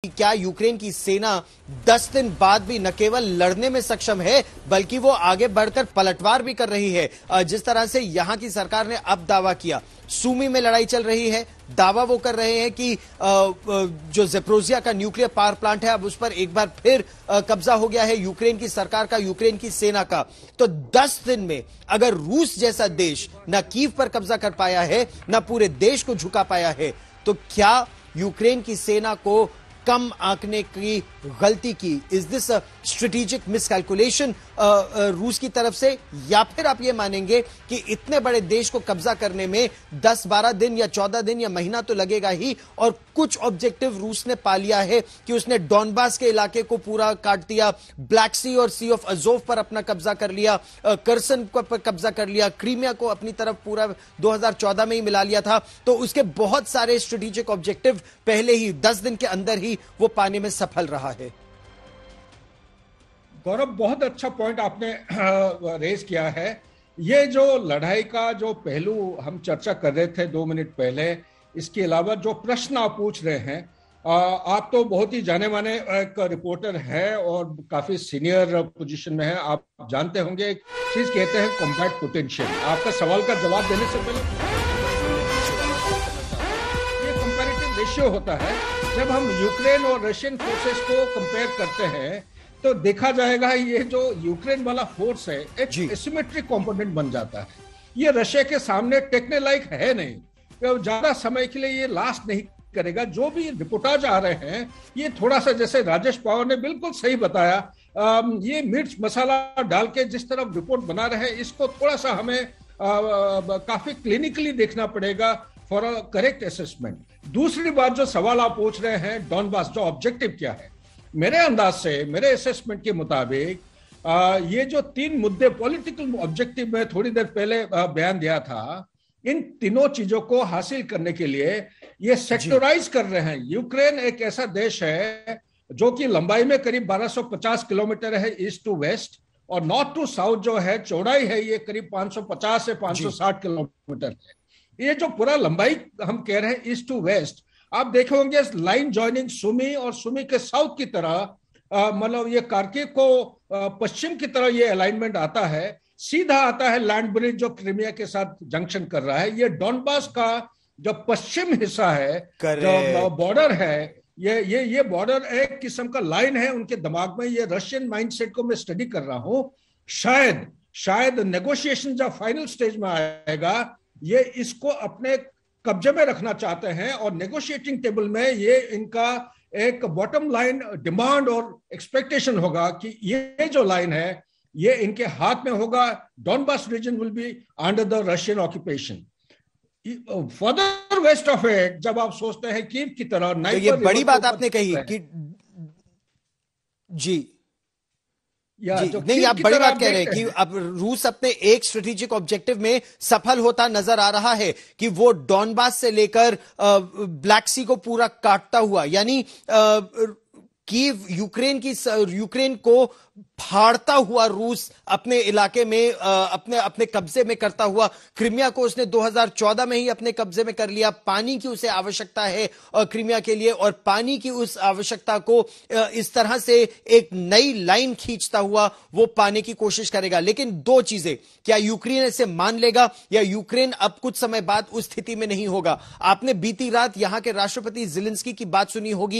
क्या यूक्रेन की सेना 10 दिन बाद भी न केवल लड़ने में सक्षम है बल्कि वो आगे बढ़कर पलटवार भी कर रही है। जिस तरह से यहां की सरकार ने अब दावा किया, सूमी में लड़ाई चल रही है, दावा वो कर रहे हैं कि जो ज़ेपोरिज़िया का न्यूक्लियर पावर प्लांट है अब उस पर एक बार फिर कब्जा हो गया है यूक्रेन की सरकार का, यूक्रेन की सेना का। तो 10 दिन में अगर रूस जैसा देश न कीव पर कब्जा कर पाया है न पूरे देश को झुका पाया है, तो क्या यूक्रेन की सेना को कम आंकने की गलती की? इज दिस स्ट्रेटेजिक मिसकैलकुलेशन रूस की तरफ से, या फिर आप ये मानेंगे कि इतने बड़े देश को कब्जा करने में 10-12 दिन या 14 दिन या महीना तो लगेगा ही, और कुछ ऑब्जेक्टिव रूस ने पा लिया है कि उसने डॉनबास के इलाके को पूरा काट दिया, ब्लैक सी और सी ऑफ अजोव पर अपना कब्जा कर लिया, कर्सन पर कब्जा कर लिया, क्रीमिया को अपनी तरफ पूरा 2014 में ही मिला लिया था। तो उसके बहुत सारे स्ट्रेटेजिक ऑब्जेक्टिव पहले ही 10 दिन के अंदर ही वो पाने में सफल रहा है। गौरव, बहुत अच्छा पॉइंट आपने रेज किया है। ये जो लड़ाई का जो पहलू हम चर्चा कर रहे थे 2 मिनट पहले, इसके अलावा जो प्रश्न आप पूछ रहे हैं, आप तो बहुत ही जाने माने एक रिपोर्टर है और काफी सीनियर पोजीशन में है। आप जानते होंगे एक चीज कहते हैं कॉम्बैट पोटेंशियल। आपका सवाल का जवाब देने से पहले ये कंपैरेटिव रेशियो होता है। जब हम यूक्रेन और रशियन फोर्सेस को कंपेयर करते हैं तो देखा जाएगा ये जो यूक्रेन वाला फोर्स है एक एसिमेट्रिक कंपोनेंट बन जाता है। ये रशिया के सामने टेकने लायक है नहीं, ज्यादा समय के लिए ये लास्ट नहीं करेगा। जो भी रिपोर्टाज आ रहे हैं ये थोड़ा सा, जैसे राजेश पवार ने बिल्कुल सही बताया, ये मिर्च मसाला डाल के जिस तरफ रिपोर्ट बना रहे हैं इसको थोड़ा सा हमें काफी क्लिनिकली देखना पड़ेगा फॉर अ करेक्ट असेसमेंट। दूसरी बात, जो सवाल आप पूछ रहे हैं डॉनबास, जो ऑब्जेक्टिव क्या है, मेरे अंदाज से, मेरे असेसमेंट के मुताबिक ये जो 3 मुद्दे पॉलिटिकल ऑब्जेक्टिव में थोड़ी देर पहले बयान दिया था, इन तीनों चीजों को हासिल करने के लिए ये सेक्टराइज कर रहे हैं। यूक्रेन एक ऐसा देश है जो कि लंबाई में करीब 1250 किलोमीटर है ईस्ट टू वेस्ट, और नॉर्थ टू साउथ जो है चौड़ाई है ये करीब 550 से 560 किलोमीटर है। ये जो पूरा लंबाई हम कह रहे हैं ईस्ट टू वेस्ट, आप देखे होंगे लाइन जॉइनिंग सुमी और सुमी के साउथ की तरह, मतलब ये कार्किव को पश्चिम की तरह ये अलाइनमेंट आता है, सीधा आता है लैंड ब्रिज जो क्रीमिया के साथ जंक्शन कर रहा है। ये डॉनबास का जो पश्चिम हिस्सा है, जो बॉर्डर है, ये बॉर्डर एक किस्म का लाइन है उनके दिमाग में। ये रशियन माइंडसेट को मैं स्टडी कर रहा हूं। शायद नेगोशिएशन जब फाइनल स्टेज में आएगा ये इसको अपने कब्जे में रखना चाहते हैं, और नेगोशिएटिंग टेबल में ये इनका एक बॉटम लाइन डिमांड और एक्सपेक्टेशन होगा कि ये जो लाइन है ये इनके हाथ में होगा। Donbas region will be under the Russian occupation. Further west of it जब आप सोचते हैं कीव की तरह, तो ये बड़ी बात आपने कही कि जी नहीं, आप बड़ी बात कह रहे हैं कि अब रूस अपने एक स्ट्रेटेजिक ऑब्जेक्टिव में सफल होता नजर आ रहा है कि वो डॉनबास से लेकर ब्लैक सी को पूरा काटता हुआ, यानी कीव यूक्रेन को फाड़ता हुआ रूस अपने इलाके में अपने कब्जे में करता हुआ, क्रीमिया को उसने 2014 में ही अपने कब्जे में कर लिया। पानी की उसे आवश्यकता है क्रीमिया के लिए, और पानी की उस आवश्यकता को इस तरह से एक नई लाइन खींचता हुआ वो पाने की कोशिश करेगा। लेकिन 2 चीजें, क्या यूक्रेन इसे मान लेगा या यूक्रेन अब कुछ समय बाद उस स्थिति में नहीं होगा? आपने बीती रात यहां के राष्ट्रपति ज़ेलेंस्की की बात सुनी होगी।